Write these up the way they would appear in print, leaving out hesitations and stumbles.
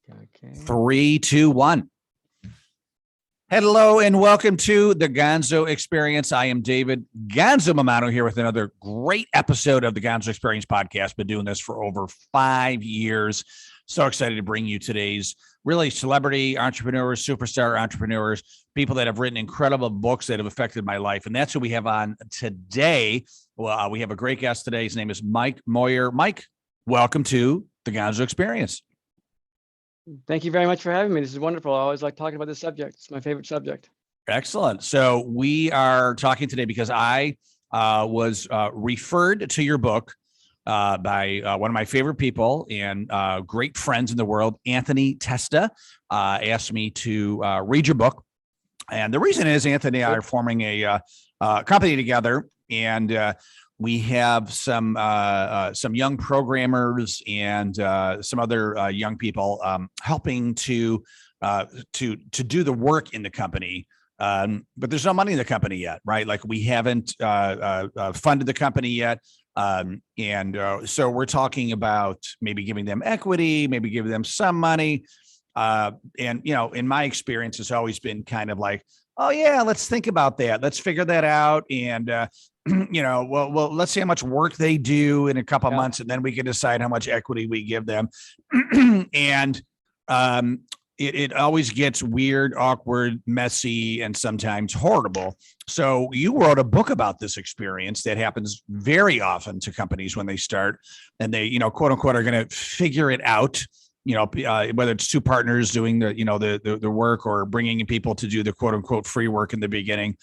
Okay. 3, 2, 1. Hello and welcome to the Gonzo Experience. I am David Gonzo Mamano here with another great episode of the Gonzo Experience podcast. Been doing this for over 5 years. So excited to bring you today's really celebrity entrepreneurs, superstar entrepreneurs, people that have written incredible books that have affected my life. And that's who we have on today. Well, we have a great guest today. His name is Mike Moyer. Mike, welcome to the Gonzo Experience. Thank you very much for having me. This is wonderful. I always like talking about this subject. It's my favorite subject. Excellent. So we are talking today because I was referred to your book by one of my favorite people and great friends in the world, Anthony Testa, asked me to read your book. And the reason is Anthony and I are forming a company together, and we have some young programmers and some other young people helping to do the work in the company. But there's no money in the company yet, right? Like we haven't funded the company yet. So we're talking about maybe giving them equity, maybe giving them some money. And, you know, in my experience, it's always been kind of like, oh yeah, let's think about that. Let's figure that out. And, you know, well, let's see how much work they do in a couple of months, and then we can decide how much equity we give them. And it always gets weird, awkward, messy, and sometimes horrible. So you wrote a book about this experience that happens very often to companies when they start, and they, you know, quote unquote, are going to figure it out. You know, whether it's two partners doing the work or bringing in people to do the quote unquote free work in the beginning.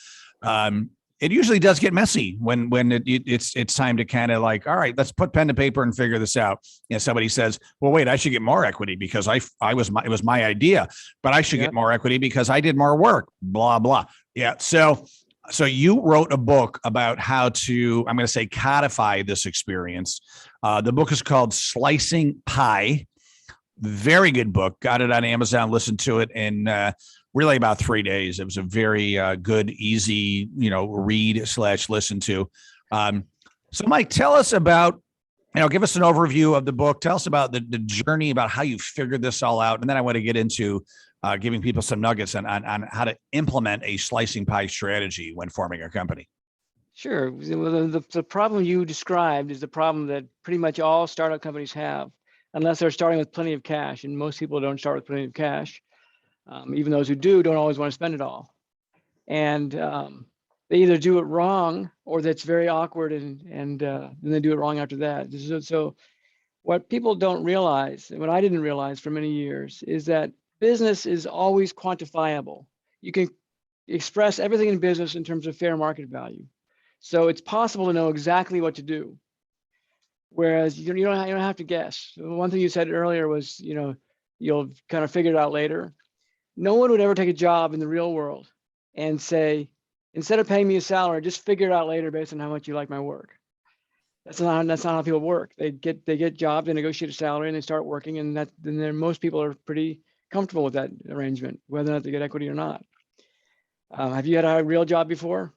It usually does get messy when it's time to kind of like, all right, let's put pen to paper and figure this out. You know, somebody says, well, wait, I should get more equity because it was my idea, but I should get more equity because I did more work, blah, blah. Yeah. So you wrote a book about how to, I'm going to say, codify this experience. The book is called Slicing Pie. Very good book. Got it on Amazon, listened to it in really about 3 days. It was a very good, easy, read/listen to. So Mike, tell us about, give us an overview of the book. Tell us about the journey, about how you figured this all out. And then I want to get into giving people some nuggets on how to implement a slicing pie strategy when forming a company. Sure. The problem you described is the problem that pretty much all startup companies have, unless they're starting with plenty of cash. And most people don't start with plenty of cash. Even those who do don't always want to spend it all. And they either do it wrong or that's very awkward and then they do it wrong after that. So what people don't realize, and what I didn't realize for many years, is that business is always quantifiable. You can express everything in business in terms of fair market value. So it's possible to know exactly what to do. Whereas you don't have to guess. One thing you said earlier was, you'll kind of figure it out later. No one would ever take a job in the real world and say, instead of paying me a salary, just figure it out later based on how much you like my work. That's not how people work. They get jobs, they negotiate a salary, and they start working, and then most people are pretty comfortable with that arrangement, whether or not they get equity or not. Have you had a real job before?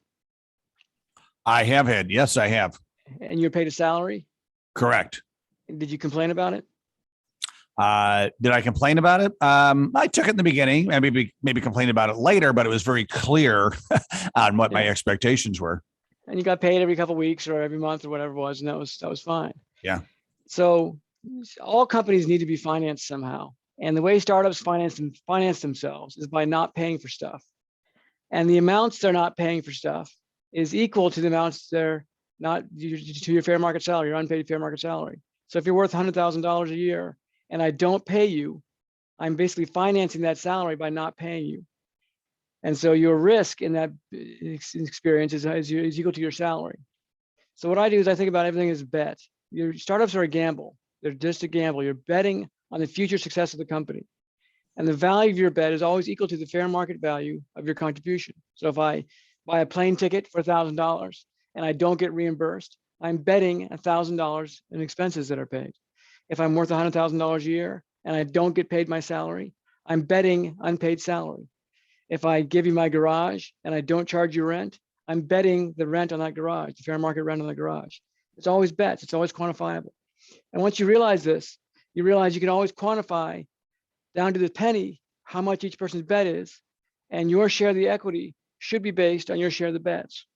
I have had. Yes, I have. And you're paid a salary? Correct. Did you complain about it? Did I complain about it? I took it in the beginning. I maybe complained about it later, but it was very clear on what my expectations were. And you got paid every couple of weeks or every month or whatever it was, and that was fine. Yeah. So all companies need to be financed somehow, and the way startups finance themselves is by not paying for stuff, and the amounts they're not paying for stuff is equal to the amounts they're not to your fair market salary, your unpaid fair market salary. So if you're worth $100,000 a year and I don't pay you, I'm basically financing that salary by not paying you. And so your risk in that experience is equal to your salary. So what I do is I think about everything as a bet. Your startups are a gamble. They're just a gamble. You're betting on the future success of the company. And the value of your bet is always equal to the fair market value of your contribution. So if I buy a plane ticket for $1,000 and I don't get reimbursed, I'm betting $1,000 in expenses that are paid. If I'm worth $100,000 a year and I don't get paid my salary, I'm betting unpaid salary. If I give you my garage and I don't charge you rent, I'm betting the rent on that garage, the fair market rent on the garage. It's always bets, it's always quantifiable. And once you realize this, you realize you can always quantify down to the penny, how much each person's bet is, and your share of the equity should be based on your share of the bets.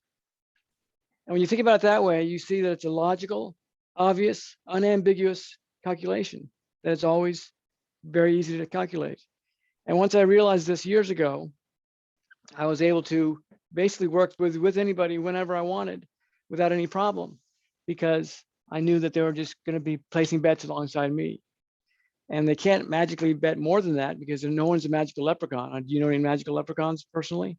And when you think about it that way, you see that it's a logical, obvious, unambiguous calculation, that it's always very easy to calculate. And once I realized this years ago, I was able to basically work with anybody whenever I wanted without any problem, because I knew that they were just going to be placing bets alongside me. And they can't magically bet more than that because no one's a magical leprechaun. Do you know any magical leprechauns personally?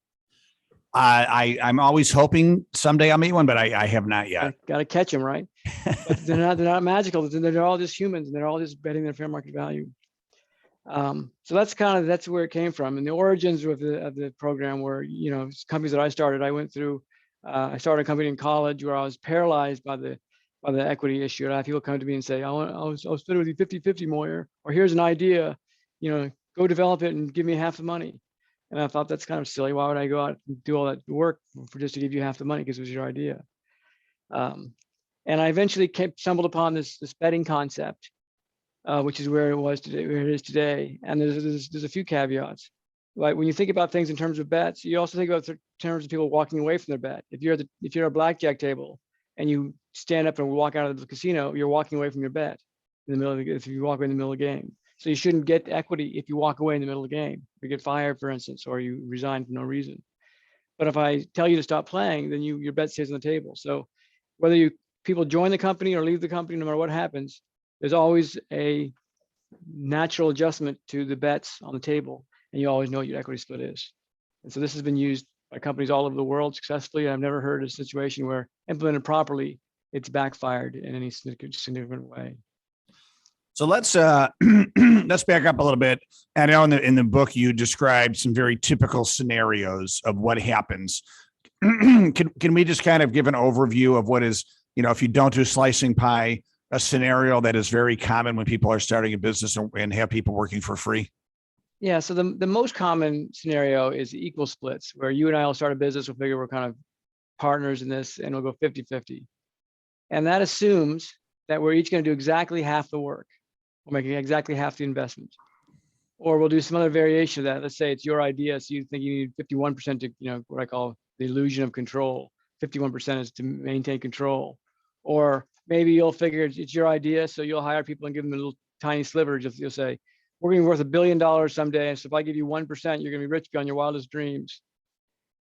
I'm always hoping someday I'll meet one, but I have not yet. Got to catch them, right? But they're not magical. They're all just humans, and they're all just betting their fair market value. So that's where it came from. And the origins of the program were, companies that I started. I went through. I started a company in college where I was paralyzed by the equity issue. And I have people come to me and say, I'll split it with you 50-50, Moyer, or here's an idea, go develop it and give me half the money. And I thought that's kind of silly. Why would I go out and do all that work for just to give you half the money because it was your idea? And I eventually stumbled upon this betting concept, which is where it is today. And there's a few caveats. Like when you think about things in terms of bets, you also think about in terms of people walking away from their bet. If you're at a blackjack table and you stand up and walk out of the casino, you're walking away from your bet in the middle if you walk away in the middle of the game. So you shouldn't get equity if you walk away in the middle of the game. You get fired, for instance, or you resign for no reason. But if I tell you to stop playing, then your bet stays on the table. So whether people join the company or leave the company, no matter what happens, there's always a natural adjustment to the bets on the table, and you always know what your equity split is. And so this has been used by companies all over the world successfully. I've never heard of a situation where implemented properly, it's backfired in any significant way. So let's let's back up a little bit. I know in the book you described some very typical scenarios of what happens. Can we just kind of give an overview of what is, if you don't do slicing pie, a scenario that is very common when people are starting a business and have people working for free? Yeah, so the most common scenario is equal splits, where you and I will start a business, we'll figure we're kind of partners in this, and we'll go 50-50. And that assumes that we're each going to do exactly half the work. We're making exactly half the investment. Or we'll do some other variation of that. Let's say it's your idea, so you think you need 51% to, what I call the illusion of control. 51% is to maintain control. Or maybe you'll figure it's your idea, so you'll hire people and give them a little tiny sliver. You'll say, we're going to be worth $1 billion someday. And so if I give you 1%, you're going to be rich beyond your wildest dreams.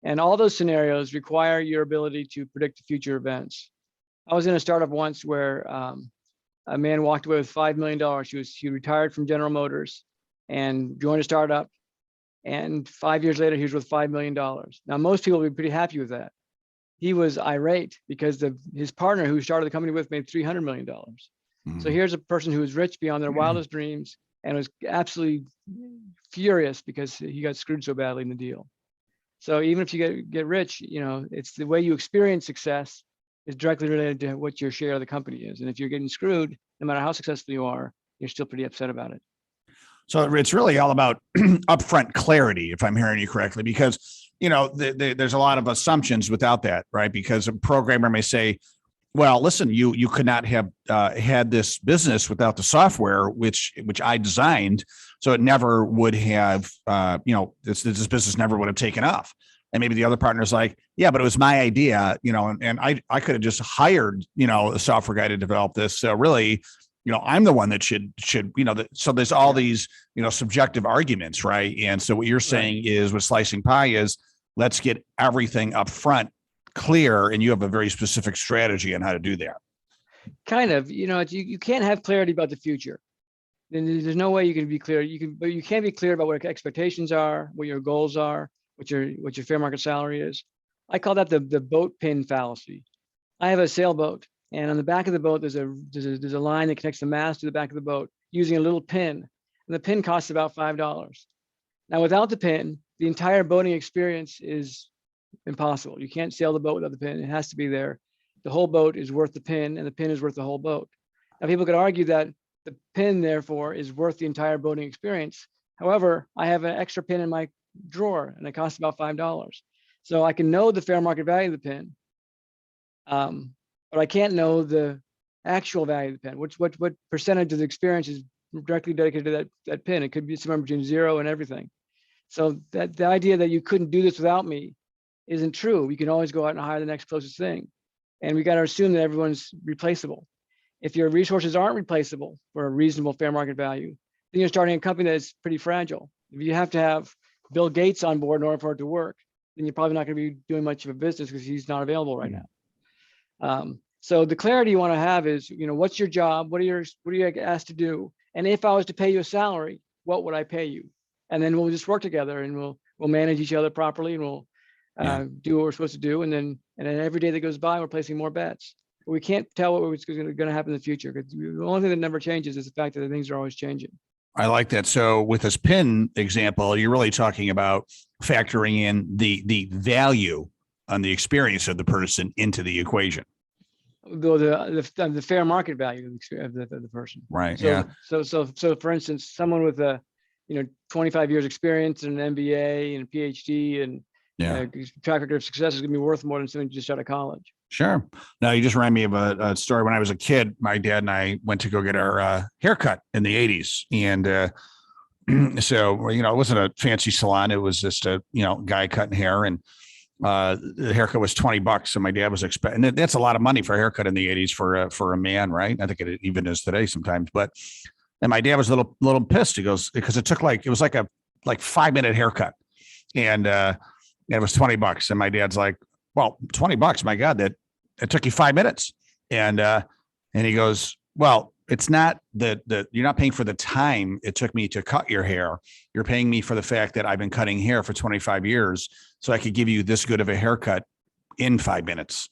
And all those scenarios require your ability to predict future events. I was in a startup once where a man walked away with $5 million. He retired from General Motors and joined a startup. And 5 years later, he was worth $5 million. Now, most people would be pretty happy with that. He was irate because his partner who started the company with made $300 million. Mm-hmm. So here's a person who was rich beyond their wildest dreams and was absolutely furious because he got screwed so badly in the deal. So even if you get rich, it's the way you experience success is directly related to what your share of the company is. And if you're getting screwed, no matter how successful you are, you're still pretty upset about it. So it's really all about upfront clarity, if I'm hearing you correctly, because, there's a lot of assumptions without that, right? Because a programmer may say, well, listen, you could not have had this business without the software, which I designed. So it never would have, this business never would have taken off. And maybe the other partner's like, yeah, but it was my idea, and I could have just hired, a software guy to develop this. So really, I'm the one that should, so there's all these, subjective arguments, right? And so what you're saying is with slicing pie is let's get everything up front clear, and you have a very specific strategy on how to do that. Kind of, you can't have clarity about the future. There's no way you can be clear. But you can be clear about what expectations are, what your goals are, what your fair market salary is. I call that the boat pin fallacy. I have a sailboat, and on the back of the boat, there's a line that connects the mast to the back of the boat using a little pin, and the pin costs about $5. Now, without the pin, the entire boating experience is impossible. You can't sail the boat without the pin. It has to be there. The whole boat is worth the pin, and the pin is worth the whole boat. Now, people could argue that the pin, therefore, is worth the entire boating experience. However, I have an extra pin in my drawer, and it costs about $5. So I can know the fair market value of the pin, but I can't know the actual value of the pin. What percentage of the experience is directly dedicated to that pin. It could be somewhere between 0 and everything. So that the idea that you couldn't do this without me isn't true. We can always go out and hire the next closest thing. And we got to assume that everyone's replaceable. If your resources aren't replaceable for a reasonable fair market value, then you're starting a company that's pretty fragile. If you have to have Bill Gates on board in order for it to work, then you're probably not going to be doing much of a business because he's not available right now. So the clarity you want to have is, what's your job? What are you asked to do? And if I was to pay you a salary, what would I pay you? And then we'll just work together and we'll manage each other properly and we'll do what we're supposed to do. And then every day that goes by, we're placing more bets. But we can't tell what's going to happen in the future, because the only thing that never changes is the fact that things are always changing. I like that. So with this pin example, you're really talking about factoring in the value on the experience of the person into the equation. The fair market value of the person. Right. So for instance, someone with 25 years experience and an MBA and a PhD and track record of success is going to be worth more than someone just out of college. Sure. Now you just remind me of a story. When I was a kid, my dad and I went to go get our haircut in the 80s. And so, it wasn't a fancy salon. It was just a, guy cutting hair, and the haircut was $20. And my dad was expecting, and that's a lot of money for a haircut in the 80s for a man, right? I think it even is today sometimes. And my dad was a little pissed. He goes, because it was like a 5-minute haircut. And it was $20. And my dad's like, well, $20, my God, that it took you 5 minutes. And he goes, well, it's not that you're not paying for the time it took me to cut your hair. You're paying me for the fact that I've been cutting hair for 25 years. So I could give you this good of a haircut in 5 minutes.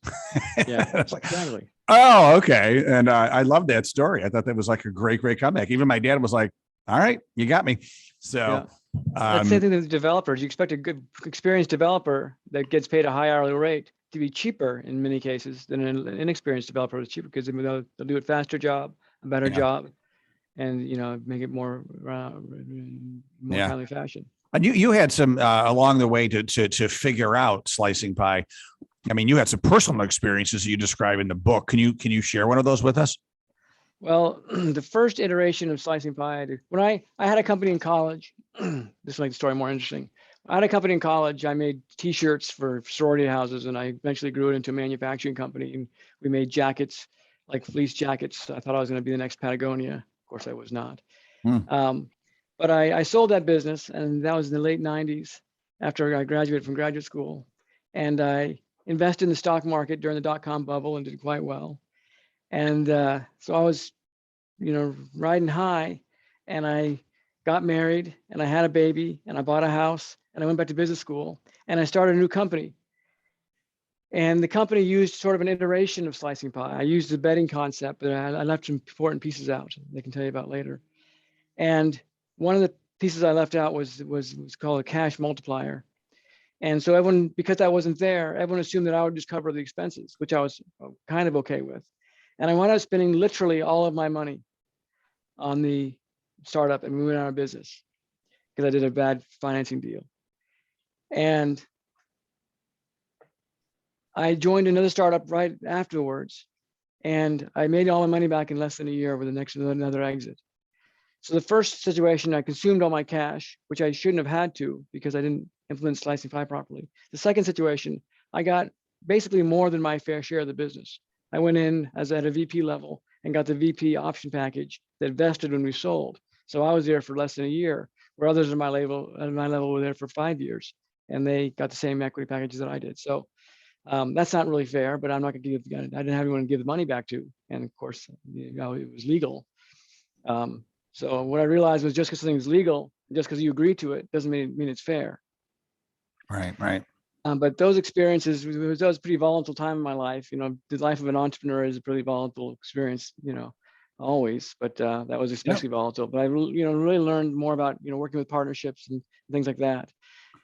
Yeah, it's like, exactly. Oh, okay. And I love that story. I thought that was like a great comeback. Even my dad was like, all right, you got me. So that's the same thing with developers. You expect a good experienced developer that gets paid a high hourly rate to be cheaper in many cases than an inexperienced developer is cheaper, because they'll do a faster job, a better job, and make it more timely fashion. And you had some along the way to figure out slicing pie. I mean, you had some personal experiences that you describe in the book. Can you share one of those with us? Well, the first iteration of slicing pie, when I had a company in college, this will make the story more interesting. I had a company in college. I made T-shirts for sorority houses, and I eventually grew it into a manufacturing company. And we made jackets, like fleece jackets. I thought I was going to be the next Patagonia. Of course, I was not. But I sold that business, and that was in the late 90s after I graduated from graduate school. And I invested in the stock market during the dot-com bubble and did quite well. And so I was, riding high, and I got married, and I had a baby, and I bought a house, and I went back to business school, and I started a new company. And the company used sort of an iteration of slicing pie. I used the betting concept, but I left some important pieces out they can tell you about later. And one of the pieces I left out was called a cash multiplier. And so because I wasn't there, everyone assumed that I would just cover the expenses, which I was kind of okay with. And I wound up spending literally all of my money on the startup, and we went out of business because I did a bad financing deal. And I joined another startup right afterwards, and I made all my money back in less than a year with another exit. So the first situation, I consumed all my cash, which I shouldn't have had to because I didn't implement slicing pie properly. The second situation, I got basically more than my fair share of the business. I went in as at a VP level and got the VP option package that vested when we sold. So I was there for less than a year, where others at my level were there for 5 years, and they got the same equity packages that I did. So that's not really fair, but I'm not going to give. I didn't have anyone to give the money back to, and of course, it was legal. So what I realized was just because something's legal, just because you agree to it, doesn't mean it's fair. Right. But those experiences, that was a pretty volatile time in my life. The life of an entrepreneur is a pretty volatile experience, always. But that was especially volatile. But I, really learned more about, working with partnerships and things like that.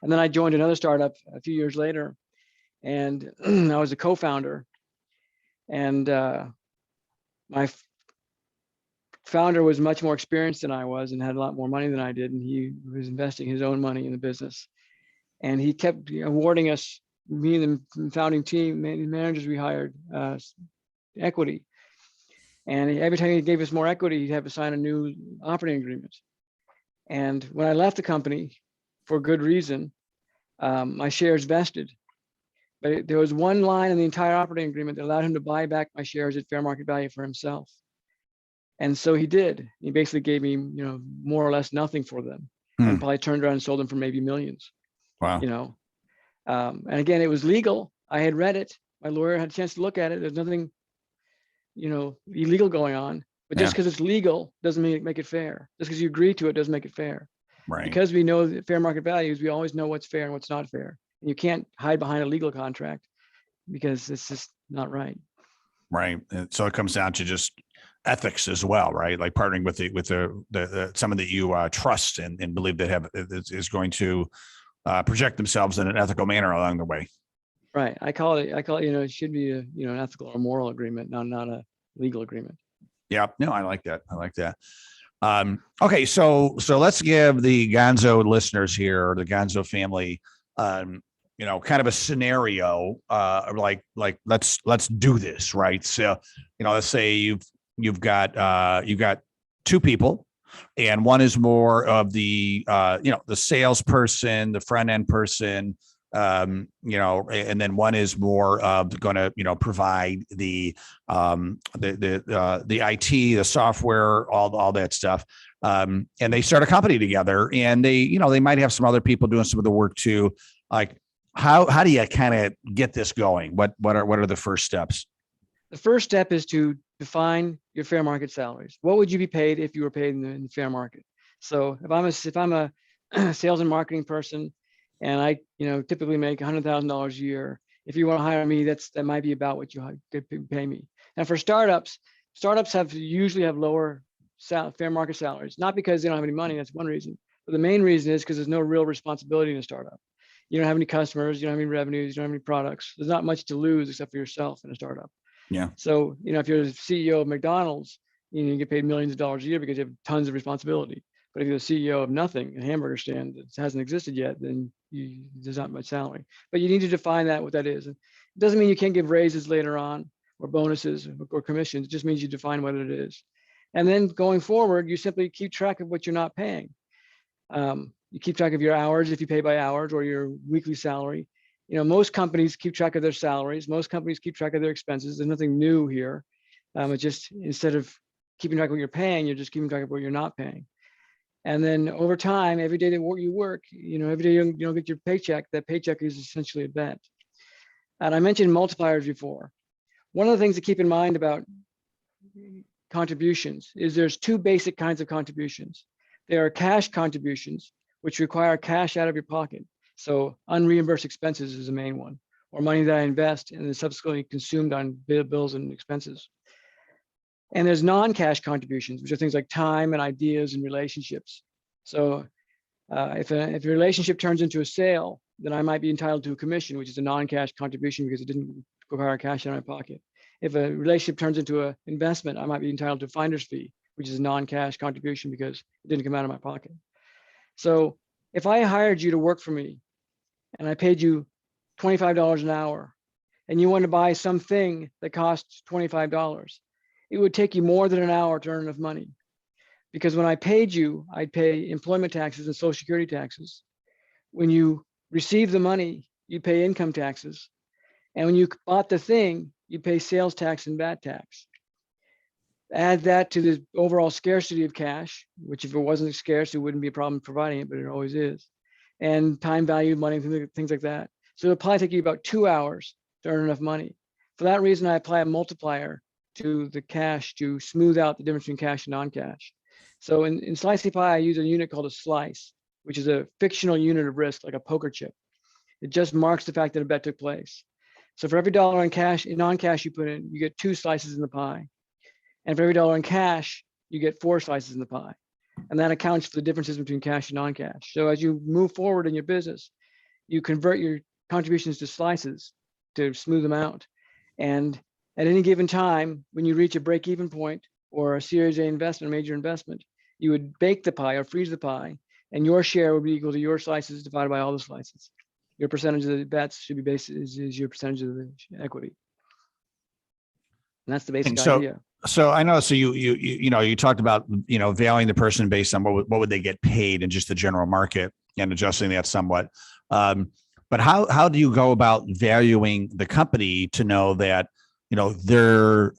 And then I joined another startup a few years later, and I was a co-founder. And my founder was much more experienced than I was and had a lot more money than I did. And he was investing his own money in the business. And he kept awarding us, me and the founding team, managers we hired, equity. And every time he gave us more equity, he'd have to sign a new operating agreement. And when I left the company, for good reason, my shares vested. But there was one line in the entire operating agreement that allowed him to buy back my shares at fair market value for himself. And so he did. He basically gave me, more or less nothing for them, and probably turned around and sold them for maybe millions. Wow. And again, it was legal. I had read it. My lawyer had a chance to look at it. There's nothing, illegal going on. But just because it's legal doesn't make it fair. Just because you agree to it doesn't make it fair. Right. Because we know that fair market values, we always know what's fair and what's not fair. And you can't hide behind a legal contract because it's just not right. Right. And so it comes down to just ethics as well, right? Like partnering with the someone that you trust and believe that is going to project themselves in an ethical manner along the way. Right. I call it, it should be an ethical or moral agreement, not a legal agreement. Yeah. No, I like that. Okay. So let's give the Gonzo listeners here, or the Gonzo family, kind of a scenario, like let's do this, right? So, let's say you've got two people, and one is more of the the salesperson, the front end person, and then one is more going to provide the IT, the software, all that stuff. And they start a company together, and they might have some other people doing some of the work too. Like, how do you kind of get this going? What are the first steps? The first step is to define your fair market salaries. What would you be paid if you were paid in the fair market? So if I'm a sales and marketing person, and I typically make $100,000 a year, if you want to hire me, that might be about what you could pay me. And for startups usually have lower fair market salaries, not because they don't have any money. That's one reason, but the main reason is because there's no real responsibility in a startup. You don't have any customers, you don't have any revenues, you don't have any products. There's not much to lose except for yourself in a startup. Yeah. So, if you're the CEO of McDonald's, you get paid millions of dollars a year because you have tons of responsibility. But if you're the CEO of nothing, a hamburger stand that hasn't existed yet, then there's not much salary. But you need to define what that is. It doesn't mean you can't give raises later on, or bonuses, or commissions. It just means you define what it is. And then going forward, you simply keep track of what you're not paying. You keep track of your hours if you pay by hours, or your weekly salary. Most companies keep track of their salaries. Most companies keep track of their expenses. There's nothing new here. It's just, instead of keeping track of what you're paying, you're just keeping track of what you're not paying. And then over time, every day that you work, every day you don't get your paycheck, that paycheck is essentially a bet. And I mentioned multipliers before. One of the things to keep in mind about contributions is there's two basic kinds of contributions. There are cash contributions, which require cash out of your pocket. So unreimbursed expenses is the main one, or money that I invest and then subsequently consumed on bills and expenses. And there's non-cash contributions, which are things like time and ideas and relationships. So if a relationship turns into a sale, then I might be entitled to a commission, which is a non-cash contribution because it didn't require cash in my pocket. If a relationship turns into an investment, I might be entitled to a finder's fee, which is a non-cash contribution because it didn't come out of my pocket. So if I hired you to work for me and I paid you $25 an hour, and you want to buy something that costs $25, it would take you more than an hour to earn enough money. Because when I paid you, I'd pay employment taxes and Social Security taxes. When you receive the money, you pay income taxes. And when you bought the thing, you pay sales tax and VAT tax. Add that to the overall scarcity of cash, which if it wasn't scarce, it wouldn't be a problem providing it, but it always is. And time value money, things like that. So it'll probably take you about 2 hours to earn enough money. For that reason, I apply a multiplier to the cash to smooth out the difference between cash and non-cash. So in Slicey Pie, I use a unit called a slice, which is a fictional unit of risk, like a poker chip. It just marks the fact that a bet took place. So for every dollar in cash, in non-cash you put in, you get 2 slices in the pie. And for every dollar in cash, you get 4 slices in the pie. And that accounts for the differences between cash and non-cash. So as you move forward in your business, you convert your contributions to slices to smooth them out. And at any given time, when you reach a break-even point or a Series A investment, major investment, you would bake the pie or freeze the pie, and your share would be equal to your slices divided by all the slices. Your percentage of the bets should be based is your percentage of the equity. And that's the basic idea. So I know, so you talked about, valuing the person based on what would they get paid in just the general market and adjusting that somewhat. But how do you go about valuing the company to know that, their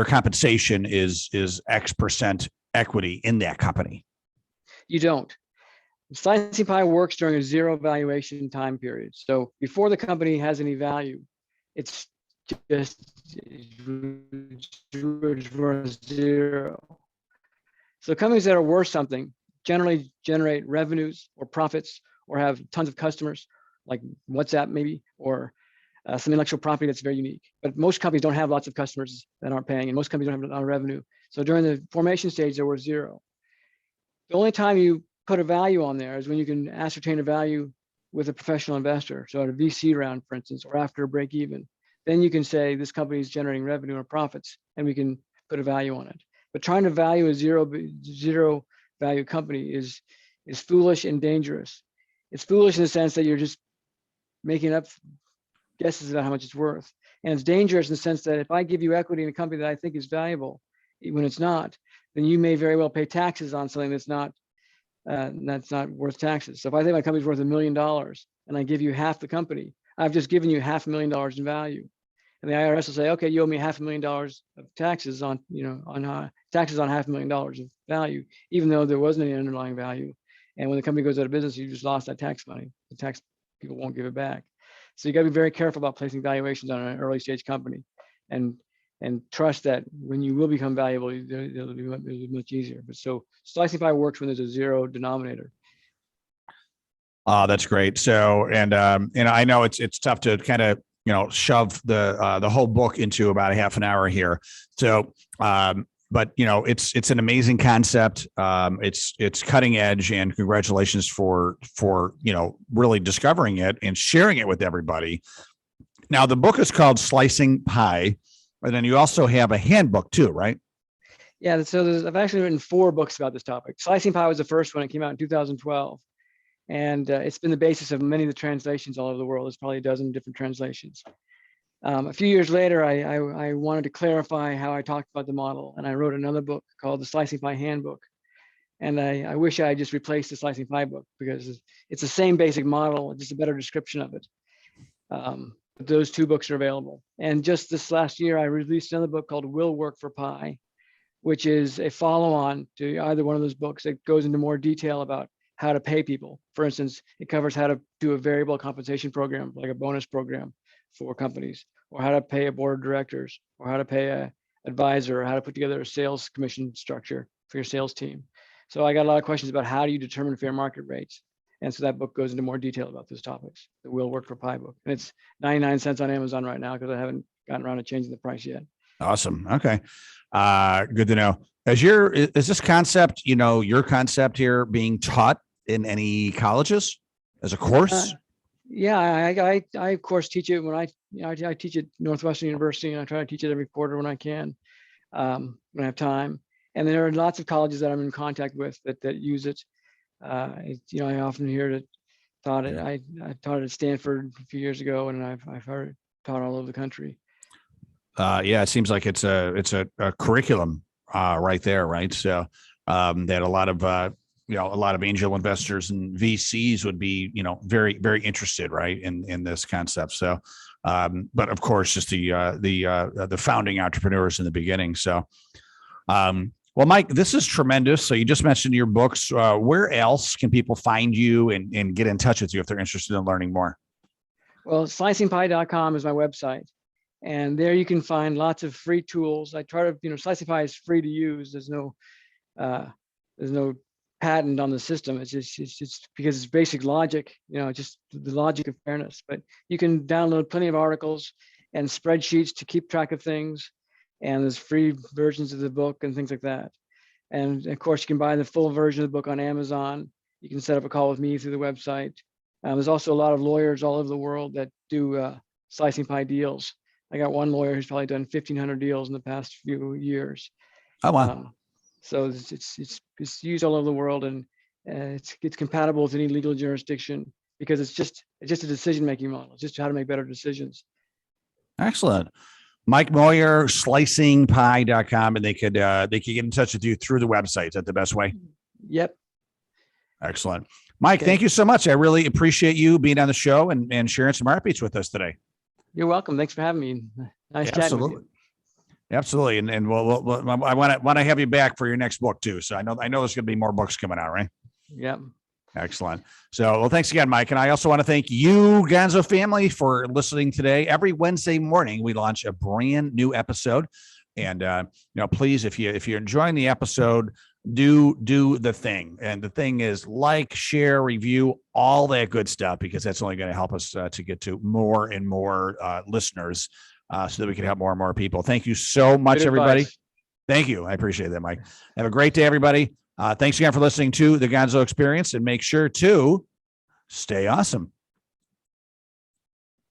compensation is X% equity in that company? You don't. Slicing pie works during a zero valuation time period. So before the company has any value, it's just worth zero. So companies that are worth something generally generate revenues or profits or have tons of customers, like WhatsApp maybe, or some intellectual property that's very unique. But most companies don't have lots of customers that aren't paying, and most companies don't have a lot of revenue. So during the formation stage, they're worth zero. The only time you put a value on there is when you can ascertain a value with a professional investor. So at a VC round, for instance, or after a break even, then you can say this company is generating revenue or profits, and we can put a value on it. But trying to value a zero value company is foolish and dangerous. It's foolish in the sense that you're just making up guesses about how much it's worth. And it's dangerous in the sense that if I give you equity in a company that I think is valuable, when it's not, then you may very well pay taxes on something that's not worth taxes. So if I think my company's worth $1 million and I give you half the company, I've just given you $500,000 in value. And the IRS will say, okay, you owe me $500,000 of taxes on taxes on $500,000 of value, even though there wasn't any underlying value. And when the company goes out of business, you just lost that tax money. The tax people won't give it back. So you got to be very careful about placing valuations on an early stage company, and trust that when you will become valuable, it'll be much easier. But so slicing pie works when there's a zero denominator. That's great. So, and I know it's tough to kind of, shove the whole book into about a half an hour here. So, but it's an amazing concept. It's cutting edge, and congratulations for really discovering it and sharing it with everybody. Now, the book is called Slicing Pie, and then you also have a handbook too, right? Yeah. So I've actually written 4 books about this topic. Slicing Pie was the first one. It came out in 2012. And it's been the basis of many of the translations all over the world. There's probably a dozen different translations. A few years later, I wanted to clarify how I talked about the model, and I wrote another book called the Slicing Pie Handbook. And I wish I had just replaced the Slicing Pie book, because it's the same basic model, just a better description of it. But those 2 books are available. And just this last year, I released another book called Will Work for Pie, which is a follow-on to either one of those books that goes into more detail about how to pay people. For instance, it covers how to do a variable compensation program, like a bonus program for companies, or how to pay a board of directors, or how to pay an advisor, or how to put together a sales commission structure for your sales team. So I got a lot of questions about how do you determine fair market rates. And so that book goes into more detail about those topics, the Will Work for Pie book. And it's 99 cents on Amazon right now, because I haven't gotten around to changing the price yet. Awesome. Okay. Good to know. Is this concept, your concept here, being taught in any colleges as a course? Yeah, I of course teach it when I teach at Northwestern University, and I try to teach it every quarter when I can, when I have time. And there are lots of colleges that I'm in contact with that use it. I often hear it taught it. I taught it at Stanford a few years ago, and I've heard it taught all over the country. Yeah, it seems like it's a curriculum right there, right? So that a lot of angel investors and VCs would be, very, very interested, right, in this concept. So, but of course, just the founding entrepreneurs in the beginning. So, well, Mike, this is tremendous. So you just mentioned your books. Where else can people find you and get in touch with you if they're interested in learning more? Well, slicingpie.com is my website. And there you can find lots of free tools. I try to, Slicing Pie is free to use. There's no patent on the system. It's just because it's basic logic, just the logic of fairness. But you can download plenty of articles and spreadsheets to keep track of things. And there's free versions of the book and things like that. And of course, you can buy the full version of the book on Amazon. You can set up a call with me through the website. There's also a lot of lawyers all over the world that do Slicing Pie deals. I got one lawyer who's probably done 1,500 deals in the past few years. Oh, wow. So it's used all over the world, and it's compatible with any legal jurisdiction, because it's just a decision-making model. It's just how to make better decisions. Excellent. Mike Moyer, slicingpie.com, and they could get in touch with you through the website. Is that the best way? Yep. Excellent. Mike, Okay. thank you so much. I really appreciate you being on the show and sharing some heartbeats with us today. You're welcome. Thanks for having me. Nice chatting with you. Absolutely. And we'll I want to have you back for your next book too. So I know there's going to be more books coming out, right? Yep. Excellent. So, well, thanks again, Mike. And I also want to thank you, Gonzo family, for listening today. Every Wednesday morning, we launch a brand new episode. And, please, if you're enjoying the episode, do the thing. And the thing is like, share, review, all that good stuff, because that's only going to help us to get to more and more listeners so that we can help more and more people. Thank you so much, everybody. Thank you. I appreciate that, Mike. Have a great day, everybody. Thanks again for listening to the Gonzo Experience, and make sure to stay awesome.